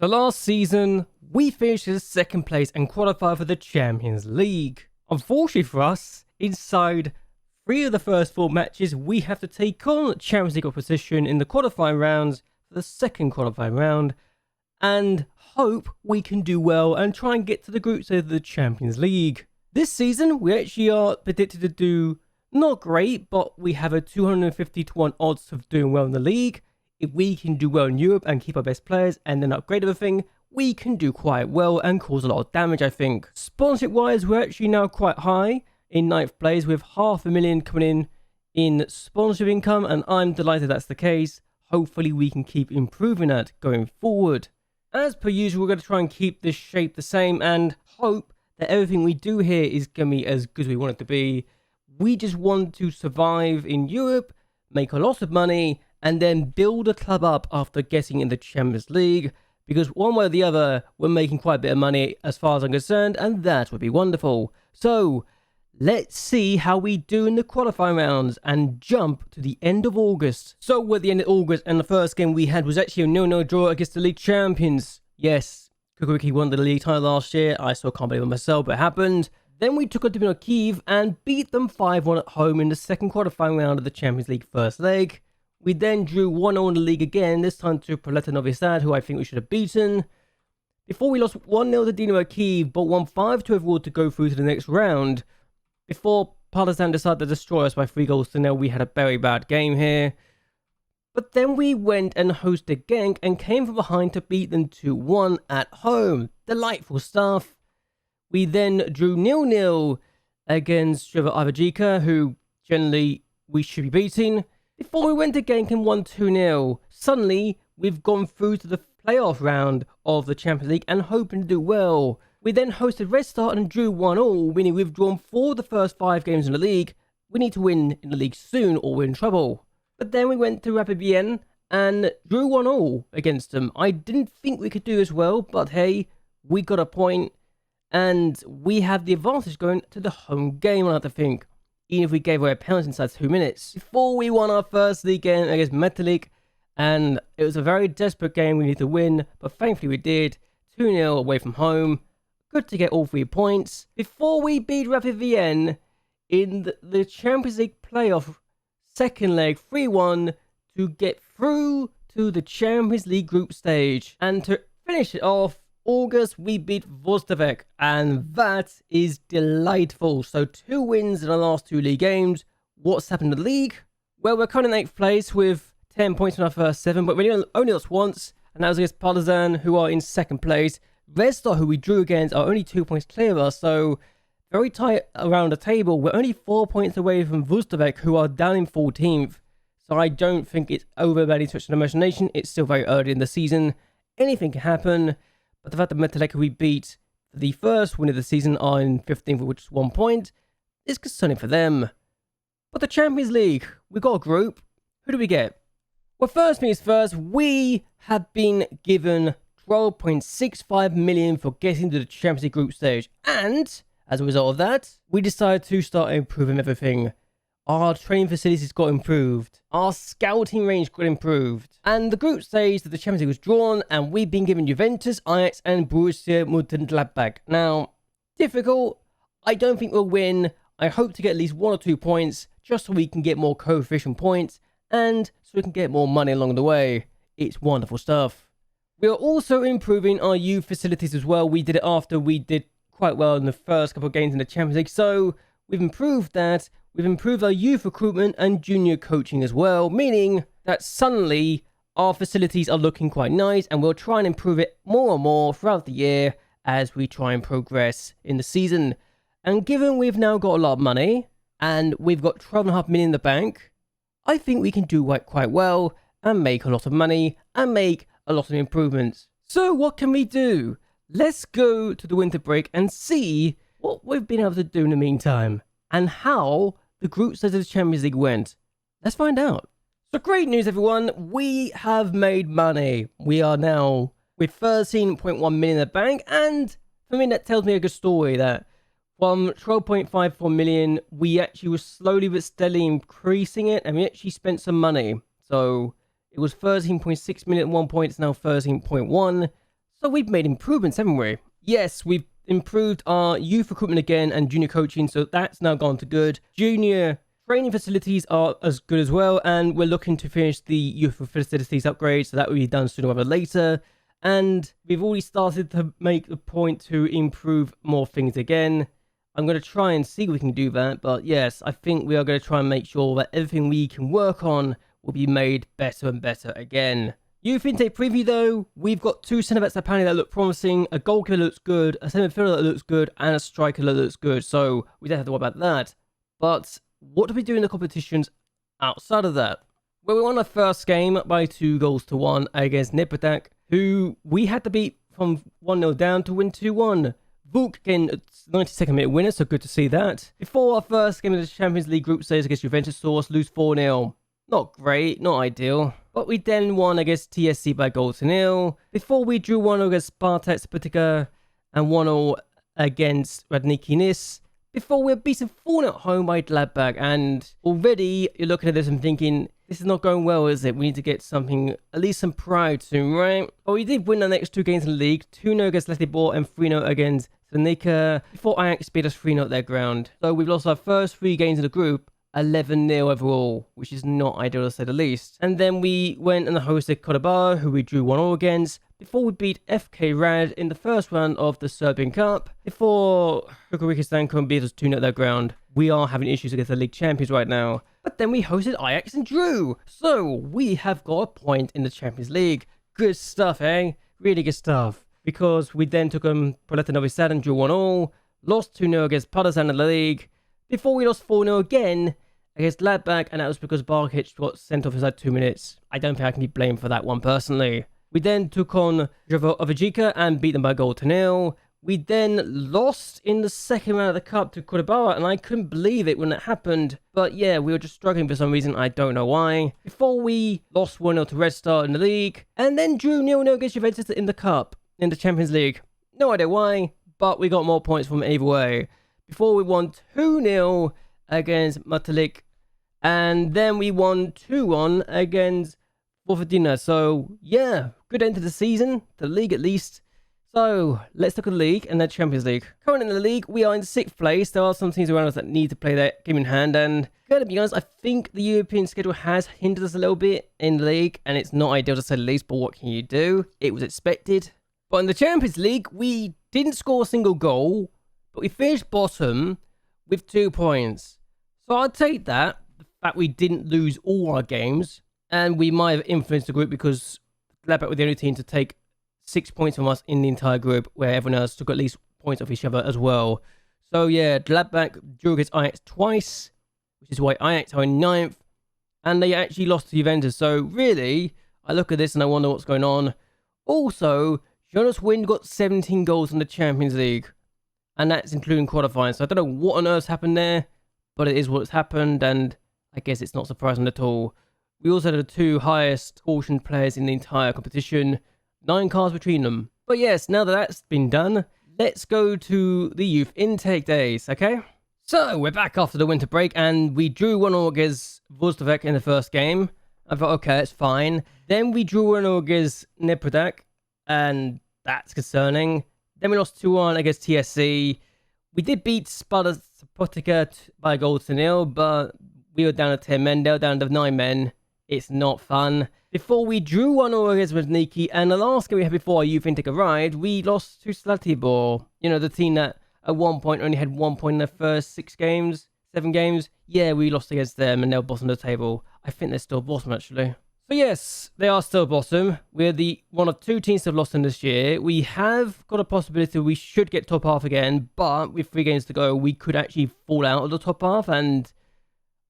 So last season, we finished in second place and qualified for the Champions League. Unfortunately for us, inside 3 of the first 4 matches, we have to take on Champions League opposition in the qualifying rounds for the second qualifying round and hope we can do well and try and get to the group stage of the Champions League. This season, we actually are predicted to do not great, but we have a 250 to 1 odds of doing well in the league. If we can do well in Europe and keep our best players and then upgrade everything, we can do quite well and cause a lot of damage, I think. Sponsorship wise, we're actually now quite high in 9th place with $500,000 coming in sponsorship income, and I'm delighted that's the case. Hopefully we can keep improving that going forward. As per usual, we're going to try and keep this shape the same and hope that everything we do here is going to be as good as we want it to be. We just want to survive in Europe, make a lot of money, and then build a club up after getting in the Champions League, because one way or the other, we're making quite a bit of money as far as I'm concerned, and that would be wonderful. So, let's see how we do in the qualifying rounds and jump to the end of August. So, we're at the end of August, and the first game we had was actually a 0-0 draw against the league champions. Yes, Kukuriki won the league title last year. I still can't believe it myself, but it happened. Then we took on Dynamo Kyiv and beat them 5-1 at home in the second qualifying round of the Champions League first leg. We then drew 1-0 in the league again, this time to Proleta Novi Sad, who I think we should have beaten. Before we lost 1-0 to Dynamo Kyiv, but won 5-2 overall to go through to the next round. Before Partizan decided to destroy us by 3-0, we had a very bad game here. But then we went and hosted Genk and came from behind to beat them 2-1 at home. Delightful stuff. We then drew 0-0 against Trevor Ivajika, who generally we should be beating. Before we went to Genk and won 2-0, suddenly we've gone through to the playoff round of the Champions League and hoping to do well. We then hosted Red Star and drew 1-1, meaning we've drawn 4 of the first 5 games in the league. We need to win in the league soon or we're in trouble. But then we went to Rapid Vienna and drew 1-1 against them. I didn't think we could do as well, but hey, we got a point and we have the advantage going to the home game, I have to think. Even if we gave away a penalty inside 2 minutes. Before we won our first league game against Metalik, and it was a very desperate game we needed to win, but thankfully we did. 2-0 away from home. Good to get all 3 points. Before we beat Rapid Vienna in the Champions League playoff second leg 3-1 to get through to the Champions League group stage. And to finish it off, August, we beat Vostovec, and that is delightful. So 2 wins in the last 2 league games. What's happened in the league? Well, we're currently in 8th place with 10 points in our first 7, but we only lost once, and that was against Partizan, who are in 2nd place. Red Star, who we drew against, are only 2 points clear of us, so very tight around the table. We're only 4 points away from Vostovec, who are down in 14th. So I don't think it's over by any stretch of the imagination. It's still very early in the season. Anything can happen. But the fact that Metaleka we beat the first win of the season are in 15th, which is 1 point, is concerning for them. But the Champions League, we got a group. Who do we get? Well, first things first, we have been given 12.65 million for getting to the Champions League group stage. And as a result of that, we decided to start improving everything. Our training facilities got improved. Our scouting range got improved. And the group stage that the Champions League was drawn, and we've been given Juventus, Ajax, and Borussia Mönchengladbach. Now, difficult. I don't think we'll win. I hope to get at least 1 or 2 points, just so we can get more coefficient points, and so we can get more money along the way. It's wonderful stuff. We are also improving our youth facilities as well. We did it after we did quite well in the first couple of games in the Champions League, so we've improved that. We've improved our youth recruitment and junior coaching as well, meaning that suddenly our facilities are looking quite nice, and we'll try and improve it more and more throughout the year as we try and progress in the season. And given we've now got a lot of money and we've got 12.5 million in the bank, I think we can do quite well and make a lot of money and make a lot of improvements. So what can we do? Let's go to the winter break and see what we've been able to do in the meantime and how the group stage of the Champions League went. Let's find out. So great news, everyone. We have made money. We are now with 13.1 million in the bank, and for me that tells me a good story that from 12.54 million, we actually were slowly but steadily increasing it, and we actually spent some money. So it was 13.6 million at one point, it's now 13.1. So we've made improvements, haven't we? Yes, we've improved our youth recruitment again and junior coaching, so that's now gone to good. Junior training facilities are as good as well, and we're looking to finish the youth facilities upgrade, so that will be done sooner rather than later. And we've already started to make the point to improve more things again. I'm going to try and see if we can do that, but yes, I think we are going to try and make sure that everything we can work on will be made better and better again. Youth intake preview though, we've got 2 centre backs apparently that look promising, a goalkeeper that looks good, a centre midfielder that looks good, and a striker that looks good, so we don't have to worry about that. But what do we do in the competitions outside of that? Well, we won our first game by 2-1 against Nepredak, who we had to beat from 1-0 down to win 2-1. Vuk getting a 92nd minute winner, so good to see that. Before our first game of the Champions League group stage against Juventus saw us lose 4-0. Not great, not ideal. But we then won against TSC by 0-0. Before we drew 1-0 against Spartak Spartika and 1-0 against Radniki Nis. Before we were beaten 4-0 at home by Gladbach. And already you're looking at this and thinking, this is not going well, is it? We need to get something, at least some pride soon, right? But we did win the next 2 games in the league. 2-0 against Letibor and 3-0 against Senica. Before Ajax beat us 3-0 at their ground. So we've lost our first 3 games in the group. 11-0 overall, which is not ideal to say the least. And then we went and hosted Kodabar, who we drew 1-0 against, before we beat FK Rad in the first round of the Serbian Cup, before Kukurikistan beat us 2-0 at their ground. We are having issues against the league champions right now. But then we hosted Ajax and drew. So we have got a point in the Champions League. Good stuff, eh? Really good stuff. Because we then took Proleta Novi Sad and drew 1-0, lost 2-0 against Partizan in the league, before we lost 4-0 again against Gladbach, and that was because Barkic got sent off inside 2 minutes. I don't think I can be blamed for that one personally. We then took on Javovijica and beat them by 0-0. We then lost in the second round of the cup to Kurabara, and I couldn't believe it when that happened. But yeah, we were just struggling for some reason, I don't know why. Before we lost 1-0 to Red Star in the league, and then drew 0-0 against Juventus in the cup, in the Champions League. No idea why, but we got more points from either way. Before we won 2-0 against Matalik, and then we won 2-1 against Vojvodina. So yeah, good end to the season, the league at least. So let's look at the league and the Champions League. Currently in the league, we are in 6th place. There are some teams around us that need to play that game in hand, and gotta be honest, I think the European schedule has hindered us a little bit in the league, and it's not ideal to say the least, but what can you do? It was expected. But in the Champions League, we didn't score a single goal, but we finished bottom with 2 points. So I'd take that, the fact we didn't lose all our games, and we might have influenced the group because Gladbach were the only team to take 6 points from us in the entire group, where everyone else took at least points off each other as well. So yeah, Gladbach drew against Ajax twice, which is why Ajax are in 9th, and they actually lost to Juventus. So really, I look at this and I wonder what's going on. Also, Jonas Wind got 17 goals in the Champions League, and that's including qualifying. So I don't know what on earth's happened there, but it is what's happened, and I guess it's not surprising at all. We also had the 2 highest cautioned players in the entire competition, 9 cards between them. But yes, now that that's been done, let's go to the youth intake days, okay? So we're back after the winter break, and we drew 1-0 against Vostovec in the first game. I thought, okay, that's fine. Then we drew 1-0 against Nepredak, and that's concerning. Then we lost 2-1 against TSC. We did beat Sparta Spotica by 0-0, but we were down to 10 men. They were down to 9 men. It's not fun. Before we drew 1-0 against Radniki, and the last game we had before our youth intake arrived, we lost to Slatibor. You know, the team that at one point only had 1 point in their first 7 games. Yeah, we lost against them, and they're bottom of the table. I think they're still bottom, actually. So yes, they are still bottom. We're the one of 2 teams that have lost in this year. We have got a possibility we should get top half again, but with 3 games to go, we could actually fall out of the top half, and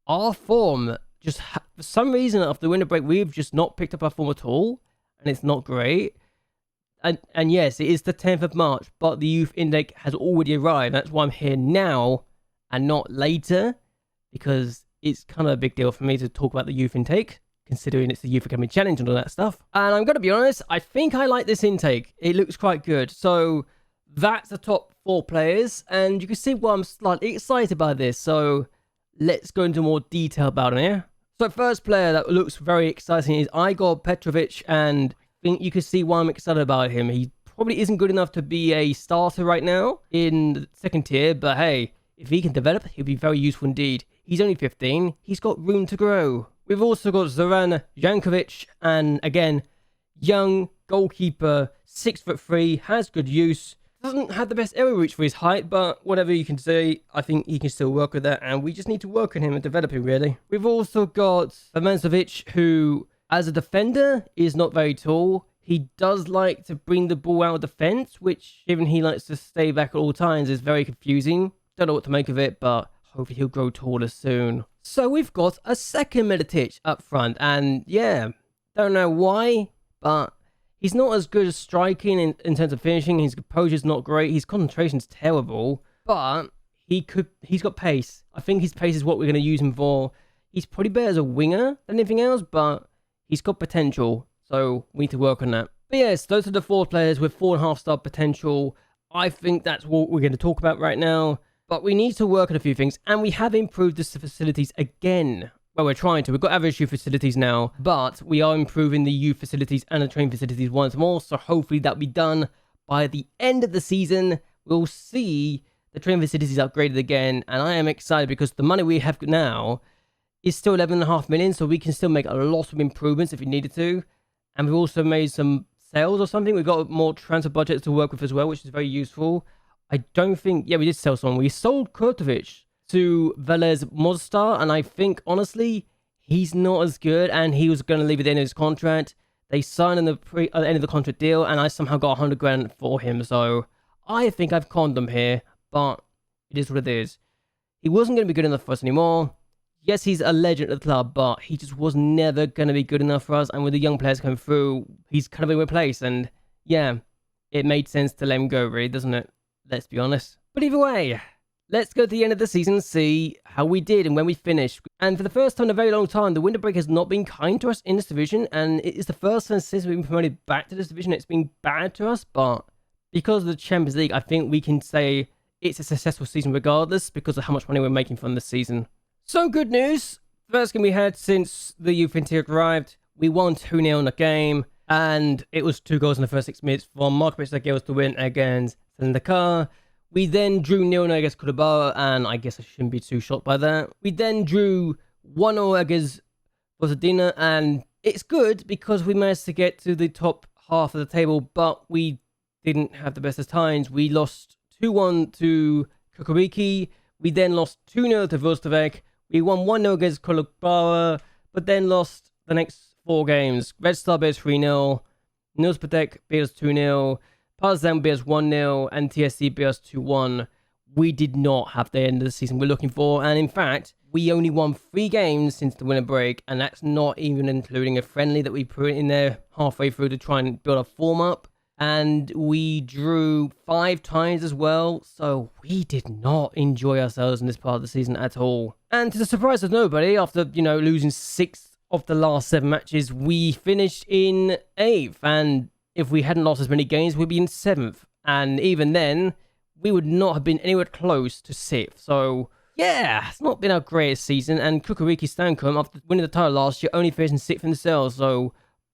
our form just for some reason after the winter break, we've just not picked up our form at all, and it's not great. And yes, it is the 10th of March, but the youth intake has already arrived. That's why I'm here now and not later, because it's kind of a big deal for me to talk about the youth intake, considering it's the Youth Academy Challenge and all that stuff. And I'm going to be honest, I think I like this intake. It looks quite good. So that's the top 4 players, and you can see why I'm slightly excited by this. So let's go into more detail about it here. So first player that looks very exciting is Igor Petrovic, and I think you can see why I'm excited about him. He probably isn't good enough to be a starter right now in the second tier, but hey, if he can develop, he'll be very useful indeed. He's only 15, he's got room to grow. We've also got Zoran Jankovic, and again, young goalkeeper, 6'3", has good use. Doesn't have the best area reach for his height, but whatever you can say, I think he can still work with that, and we just need to work on him and develop him, really. We've also got Vamanzovic, who, as a defender, is not very tall. He does like to bring the ball out of defense, which, given he likes to stay back at all times, is very confusing. Don't know what to make of it, but hopefully he'll grow taller soon. So we've got a second Miletich up front, and yeah, don't know why, but he's not as good as striking in terms of finishing. His composure's not great. His concentration's terrible. But he's got pace. I think his pace is what we're going to use him for. He's probably better as a winger than anything else, but he's got potential. So we need to work on that. But yes, those are the 4 players with 4.5-star potential. I think that's what we're going to talk about right now. But we need to work on a few things. And we have improved the facilities again. Well, we're trying to. We've got average youth facilities now, but we are improving the youth facilities and the training facilities once more, so hopefully that'll be done by the end of the season. We'll see the training facilities upgraded again, and I am excited because the money we have now is still 11.5 million, so we can still make a lot of improvements if we needed to. And we've also made some sales or something. We've got more transfer budgets to work with as well, which is very useful. I don't think... Yeah, we did sell someone. We sold Kurtovic to Velez Mostar, and I think, honestly, he's not as good, and he was going to leave at the end of his contract. They signed at the end of the contract deal, and I somehow got 100 grand for him, so I think I've conned them here, but it is what it is. He wasn't going to be good enough for us anymore. Yes, he's a legend at the club, but he just was never going to be good enough for us, and with the young players coming through, he's kind of been replaced, and yeah, it made sense to let him go, really, doesn't it? Let's be honest. But either way, let's go to the end of the season and see how we did and when we finished. And for the first time in a very long time, the winter break has not been kind to us in this division. And it is the first time since we've been promoted back to this division it's been bad to us. But because of the Champions League, I think we can say it's a successful season regardless because of how much money we're making from this season. So good news. First game we had since the youth intake arrived. We won 2-0 in the game. And it was 2 goals in the first 6 minutes from Markovic that gave us the win against Sendakar. We then drew 0-0 against Kurabara, and I guess I shouldn't be too shocked by that. We then drew 1-0 against Posadina, and it's good because we managed to get to the top half of the table, but we didn't have the best of times. We lost 2-1 to Kukuriki. We then lost 2-0 to Vostovec. We won 1-0 against Kolokbara, but then lost the next 4 games. Red Star beat us 3-0. Nilspatek beat us 2-0. Partizan beat us 1-0, and TSC beat us 2-1. We did not have the end of the season we're looking for, and in fact, we only won 3 games since the winter break, and that's not even including a friendly that we put in there halfway through to try and build our form up. And we drew 5 times as well, so we did not enjoy ourselves in this part of the season at all. And to the surprise of nobody, after, losing 6 of the last 7 matches, we finished in 8th, and if we hadn't lost as many games, we'd be in 7th. And even then, we would not have been anywhere close to 6th. So, yeah, it's not been our greatest season. And Kukuriki Stankum, after winning the title last year, only finished in 6th in the sales. So,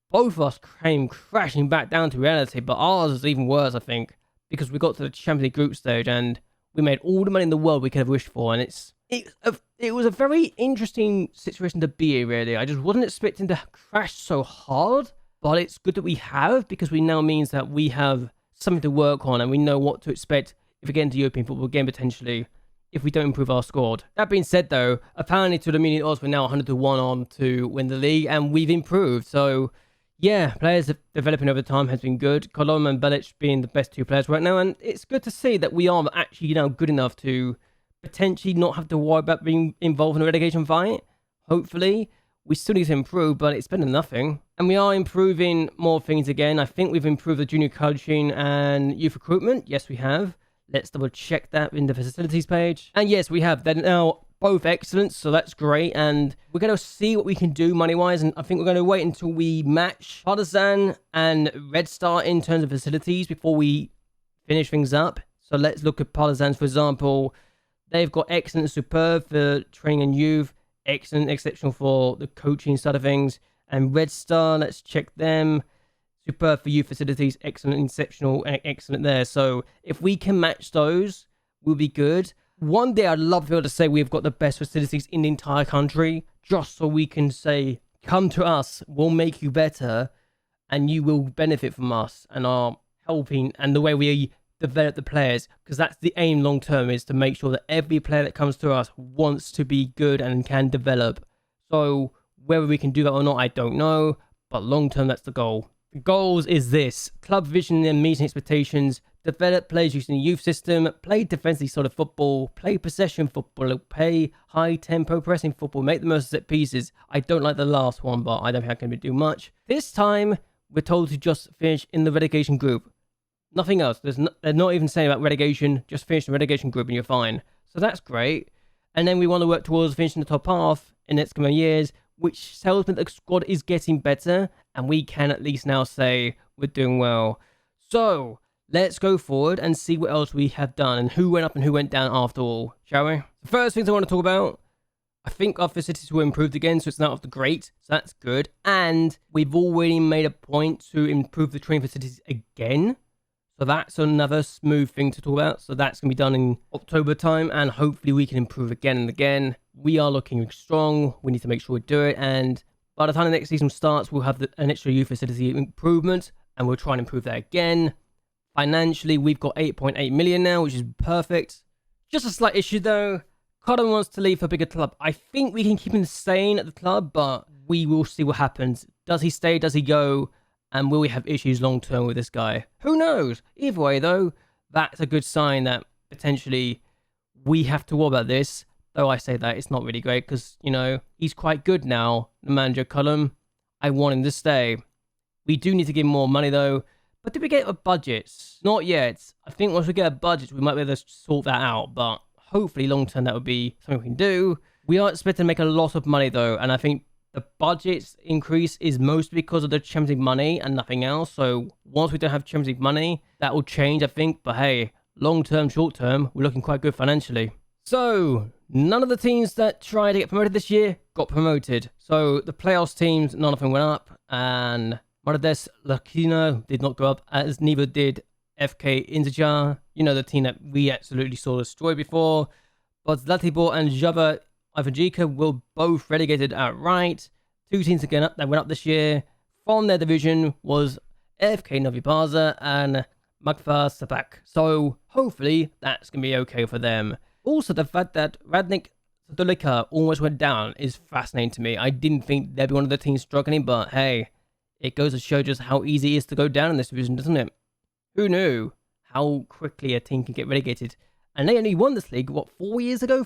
both of us came crashing back down to reality. But ours is even worse, I think. Because we got to the Champions League group stage and we made all the money in the world we could have wished for. And it was a very interesting situation to be in, really. I just wasn't expecting to crash so hard. But it's good that we have, because we now means that we have something to work on and we know what to expect if we get into European football again, potentially, if we don't improve our squad. That being said, though, apparently to the immediate odds, we're now 100-1 on to win the league, and we've improved. So, yeah, players developing over time has been good. Kolom and Belic being the best 2 players right now, and it's good to see that we are actually now good enough to potentially not have to worry about being involved in a relegation fight, hopefully. We still need to improve, but it's better than nothing. And we are improving more things again. I think we've improved the junior coaching and youth recruitment. Yes, we have. Let's double check that in the facilities page. And yes, we have. They're now both excellent, so that's great. And we're going to see what we can do money-wise. And I think we're going to wait until we match Partizan and Red Star in terms of facilities before we finish things up. So let's look at Partizans, for example. They've got excellent and superb for training and youth. Excellent, exceptional for the coaching side of things. And Red Star, let's check them. superb for youth facilities, excellent, exceptional, and excellent there. So if we can match those, we'll be good. One day I'd love to be able to say we've got the best facilities in the entire country, just so we can say, come to us, we'll make you better, and you will benefit from us and our helping and the way we develop the players, because that's the aim long term, is to make sure that every player that comes to us wants to be good and can develop. So whether we can do that or not, I don't know, but long term, that's the goal. The goals is this: club vision and meeting expectations, develop players using the youth system, play defensively solid football, play possession football, play high tempo pressing football, make the most of set pieces. I don't like the last one, but I don't think I can do much. This time, we're told to just finish in the relegation group. Nothing else. They're not even saying about relegation. Just finish the relegation group and you're fine. So that's great. And then we want to work towards finishing the top half in the next couple of years, which tells me that the squad is getting better, and we can at least now say we're doing well. So let's go forward and see what else we have done and who went up and who went down after all, shall we? The first things I want to talk about, I think our facilities were improved again, so it's now up to great. So that's good. And we've already made a point to improve the training facilities again. So that's another smooth thing to talk about. So that's going to be done in October time, and hopefully we can improve again and again. We are looking strong. We need to make sure we do it. And by the time the next season starts, we'll have an extra youth facility improvement, and we'll try and improve that again. Financially, we've got 8.8 million now, which is perfect. Just a slight issue though. Cotton wants to leave for a bigger club. I think we can keep him staying at the club, but we will see what happens. Does he stay? Does he go? And will we have issues long term with this guy? Who knows? Either way though, that's a good sign that potentially we have to worry about this. Though I say that, it's not really great because, you know, he's quite good now, the manager Cullum. I want him to stay. We do need to give him more money though. But did we get a budget? Not yet. I think once we get a budget, we might be able to sort that out. But hopefully long term, that would be something we can do. We are expected to make a lot of money though. And I think the budget increase is mostly because of the Champions League money and nothing else. So once we don't have Champions League money, that will change, I think. But hey, long term, short term, we're looking quite good financially. So none of the teams that tried to get promoted this year got promoted. So the playoffs teams, none of them went up. And Marades Lakina did not go up, as neither did FK Integer. You know, the team that we absolutely saw destroyed before. But Zlatibor and Java Ivajika were both relegated outright. Two teams again that went up this year from their division was AFK Novi Pazar and Magfa Sapak. So hopefully that's going to be okay for them. Also, the fact that Radnik Sadolika almost went down is fascinating to me. I didn't think they'd be one of the teams struggling, but hey, it goes to show just how easy it is to go down in this division, doesn't it? Who knew how quickly a team can get relegated? And they only won this league, what, 4 years ago?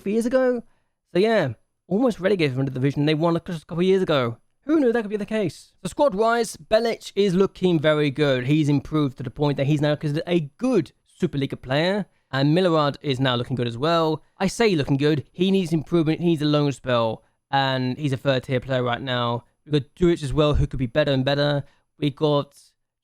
So yeah, almost relegated from the division. They won just a couple of years ago. Who knew that could be the case? So squad-wise, Belic is looking very good. He's improved to the point that he's now considered a good Superliga player. And Milorad is now looking good as well. I say looking good. He needs improvement. He needs a loan spell. And he's a third-tier player right now. We've got Duric as well, who could be better and better. We got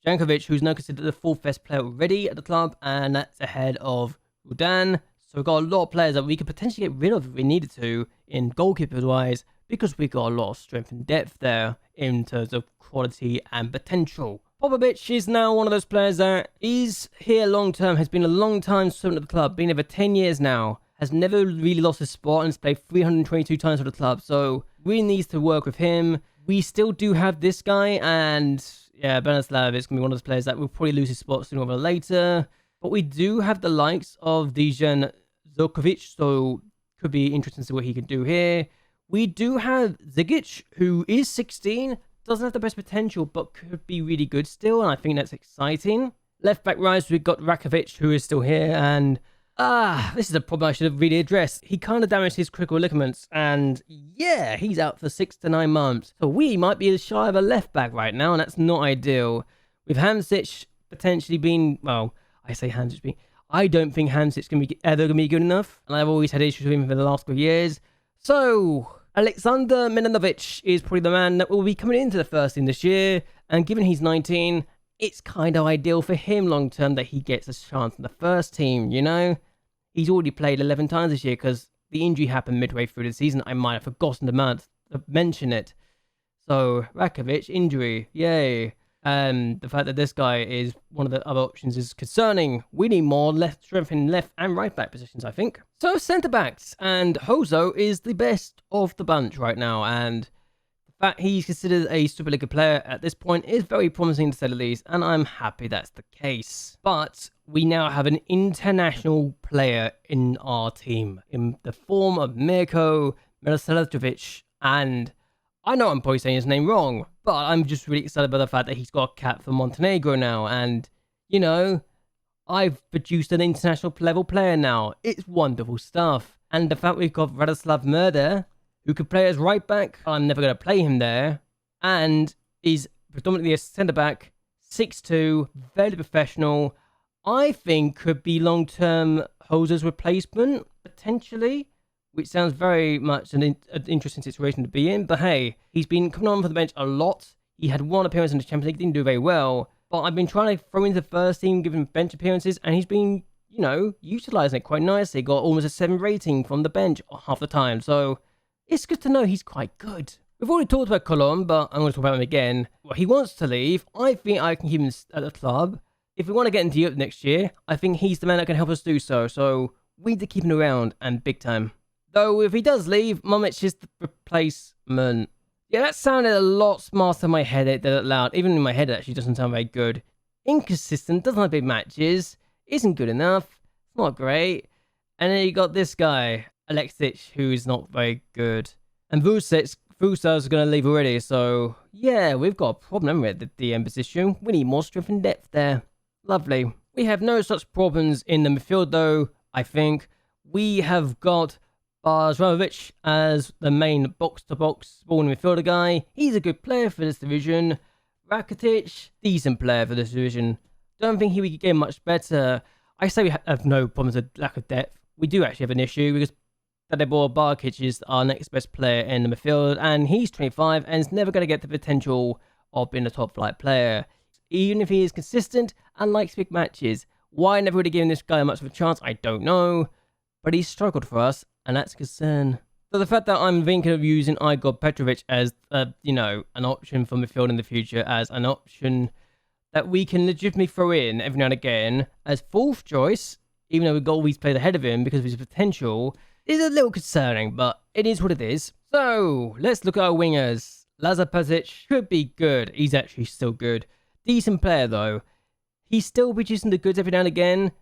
Jankovic, who's now considered the fourth best player already at the club. And that's ahead of Rudan. So we've got a lot of players that we could potentially get rid of if we needed to in goalkeepers-wise, because we've got a lot of strength and depth there in terms of quality and potential. Popovic is now one of those players that is here long-term, has been a long time servant of the club, been here for 10 years now, has never really lost his spot and has played 322 times for the club, so really needs to work with him. We still do have this guy, and yeah, Benislav is going to be one of those players that will probably lose his spot sooner or later. But we do have the likes of Dejan Zokovic, so could be interesting to see what he can do here. We do have Zigic, who is 16, doesn't have the best potential, but could be really good still, and I think that's exciting. Left back rise, we've got Rakovic, who is still here, and this is a problem I should have really addressed. He kind of damaged his critical ligaments, and yeah, he's out for 6 to 9 months. So we might be shy of a left back right now, and that's not ideal. With Hamsic potentially being, well, I say Hamsic being, I don't think Hamsic's ever going to be good enough, and I've always had issues with him for the last couple of years. So Alexander Milanovic is probably the man that will be coming into the first team this year, and given he's 19, it's kind of ideal for him long term that he gets a chance in the first team, you know? He's already played 11 times this year because the injury happened midway through the season. I might have forgotten to mention it. So, Rakovic, injury, yay. The fact that this guy is one of the other options is concerning. We need more strength in left and right back positions, I think. So centre backs, and Hozo is the best of the bunch right now, and the fact he's considered a Super League player at this point is very promising to say the least, and I'm happy that's the case. But we now have an international player in our team in the form of Mirko Milosavljevic, and I know I'm probably saying his name wrong, but I'm just really excited by the fact that he's got a cap for Montenegro now, and, you know, I've produced an international level player now. It's wonderful stuff. And the fact we've got Radoslav Murder, who could play as right back, I'm never going to play him there, and is predominantly a centre-back, 6'2", very professional, I think could be long-term Hoser's replacement, potentially, which sounds very much an interesting situation to be in. But hey, he's been coming on for the bench a lot. He had one appearance in the Champions League, didn't do very well. But I've been trying to throw him into the first team, give him bench appearances, and he's been, you know, utilising it quite nicely. Got almost a 7 rating from the bench half the time. So it's good to know he's quite good. We've already talked about Colom, but I'm going to talk about him again. Well, he wants to leave. I think I can keep him at the club. If we want to get into Europe next year, I think he's the man that can help us do so. So we need to keep him around, and big time. Though, if he does leave, Momic is the replacement. Yeah, that sounded a lot smarter in my head than it loud. Even in my head, it actually doesn't sound very good. Inconsistent, doesn't have big matches, isn't good enough, it's not great. And then you got this guy, Alexic, who's not very good. And Vucic's going to leave already, so yeah, we've got a problem with the DM position. We need more strength and depth there. Lovely. We have no such problems in the midfield, though, I think. We have got Bajramovic as the main box-to-box ball midfielder guy. He's a good player for this division. Rakitic, decent player for this division. Don't think he would get much better. I say we have no problems with lack of depth. We do actually have an issue because Tadebor Barkic is our next best player in the midfield, and he's 25 and is never going to get the potential of being a top flight player. Even if he is consistent and likes big matches. Why never really giving this guy much of a chance, I don't know. But he's struggled for us, and that's a concern. So the fact that I'm thinking of using Igor Petrovic as, you know, an option for midfield in the future, as an option that we can legitimately throw in every now and again as fourth choice, even though we've always played ahead of him because of his potential, is a little concerning, but it is what it is. So let's look at our wingers. Lazar Pezic could be good. He's actually still good. Decent player though. He's still producing the goods every now and again.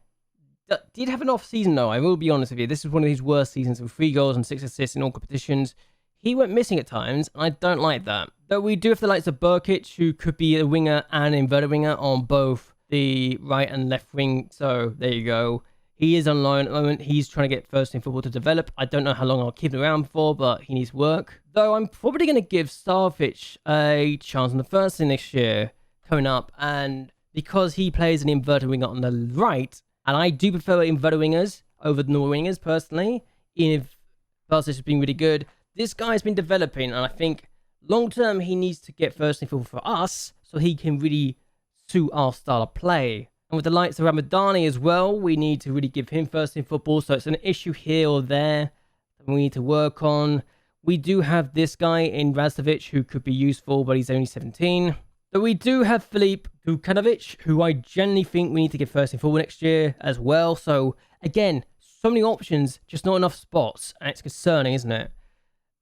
Did have an off season though, I will be honest with you. This is one of his worst seasons with 3 goals and 6 assists in all competitions. He went missing at times, and I don't like that. Though we do have the likes of Burkic, who could be a winger and an inverted winger on both the right and left wing. So there you go. He is on loan at the moment. He's trying to get first team football to develop. I don't know how long I'll keep him around for, but he needs work. Though I'm probably going to give Starfish a chance on the first team next year coming up, and because he plays an inverted winger on the right, and I do prefer inverted wingers over the normal wingers, personally. If Persic has been really good. This guy's been developing, and I think long-term he needs to get first team football for us so he can really suit our style of play. And with the likes of Ramadani as well, we need to really give him first team football. So it's an issue here or there that we need to work on. We do have this guy in Rastovic who could be useful, but he's only 17. So we do have Filip Dukanovic, who I generally think we need to get first team football next year as well. So again, so many options, just not enough spots. And it's concerning, isn't it?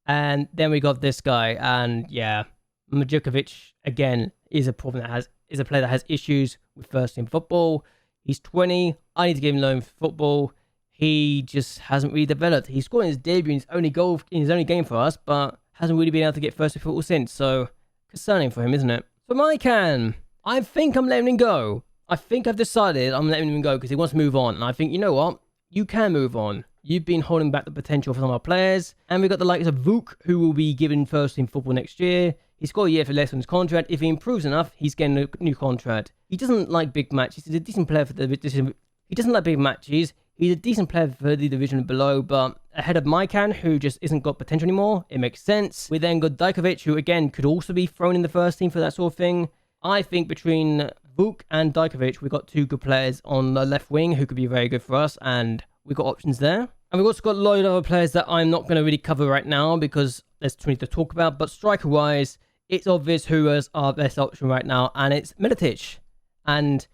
And then we got this guy, and yeah, Majukovic again is a problem that is a player that has issues with first team football. He's 20. I need to give him loan for football. He just hasn't really developed. He scored in his debut in his only goal in his only game for us, but hasn't really been able to get first team football since. So concerning for him, isn't it? For Maikan, I think I'm letting him go. I think I've decided I'm letting him go because he wants to move on, and I think, you know what? You can move on. You've been holding back the potential for some of our players. And we've got the likes of Vuk, who will be given first team football next year. He's got a year for less on his contract. If he improves enough, he's getting a new contract. He doesn't like big matches. He's a decent player for the division. He doesn't like big matches. He's a decent player for the division below, but ahead of Maikan, who just isn't got potential anymore. It makes sense. We then got Dajkovic, who again could also be thrown in the first team for that sort of thing. I think between Vuk and Dajkovic, we've got 2 good players on the left wing who could be very good for us, and we've got options there. And we've also got a load of other players that I'm not going to really cover right now because there's too many to talk about. But striker-wise, it's obvious who is our best option right now, and it's Miletic. And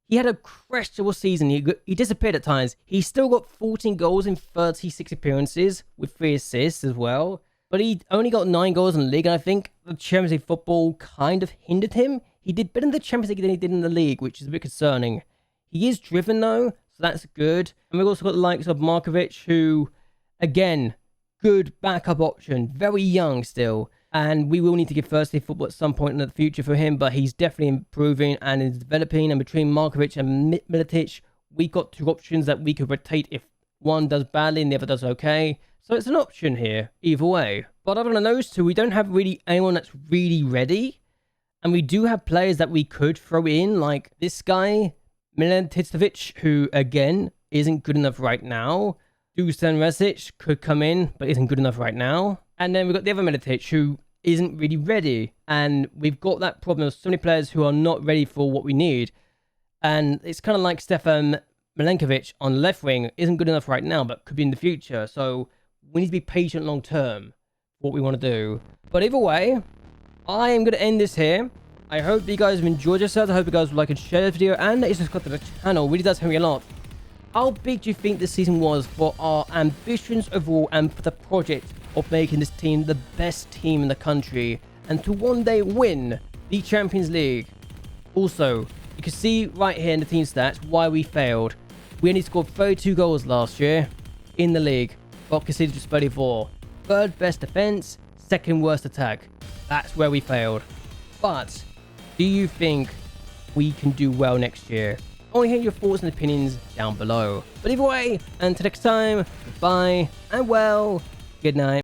he had a questionable season. He disappeared at times. He still got 14 goals in 36 appearances with 3 assists as well. But he only got 9 goals in the league, and I think the Champions League football kind of hindered him. He did better in the Champions League than he did in the league, which is a bit concerning. He is driven though, so that's good. And we've also got the likes of Markovic, who, again, good backup option, very young still. And we will need to give first league football at some point in the future for him, but he's definitely improving and is developing. And between Markovic and Miletic, we've got 2 options that we could rotate if one does badly and the other does okay. So it's an option here, either way. But other than those 2, we don't have really anyone that's really ready. And we do have players that we could throw in, like this guy, Milan Titovic, who, again, isn't good enough right now. Dusan Resic could come in, but isn't good enough right now. And then we've got the other Miletic, who isn't really ready. And we've got that problem of so many players who are not ready for what we need. And it's kind of like Stefan Milenkovic on left wing, isn't good enough right now, but could be in the future. So we need to be patient long term for what we want to do. But either way, I am going to end this here. I hope you guys have enjoyed yourselves. I hope you guys would like and share this video, and that you subscribe to the channel. It really does help me a lot. How big do you think this season was for our ambitions overall and for the project of making this team the best team in the country and to one day win the Champions League? Also, you can see right here in the team stats why we failed. We only scored 32 goals last year in the league, but conceded just 34. Third best defense, second worst attack. That's where we failed. But do you think we can do well next year? I want to hear your thoughts and opinions down below. But either way, until next time, goodbye, and well, good night.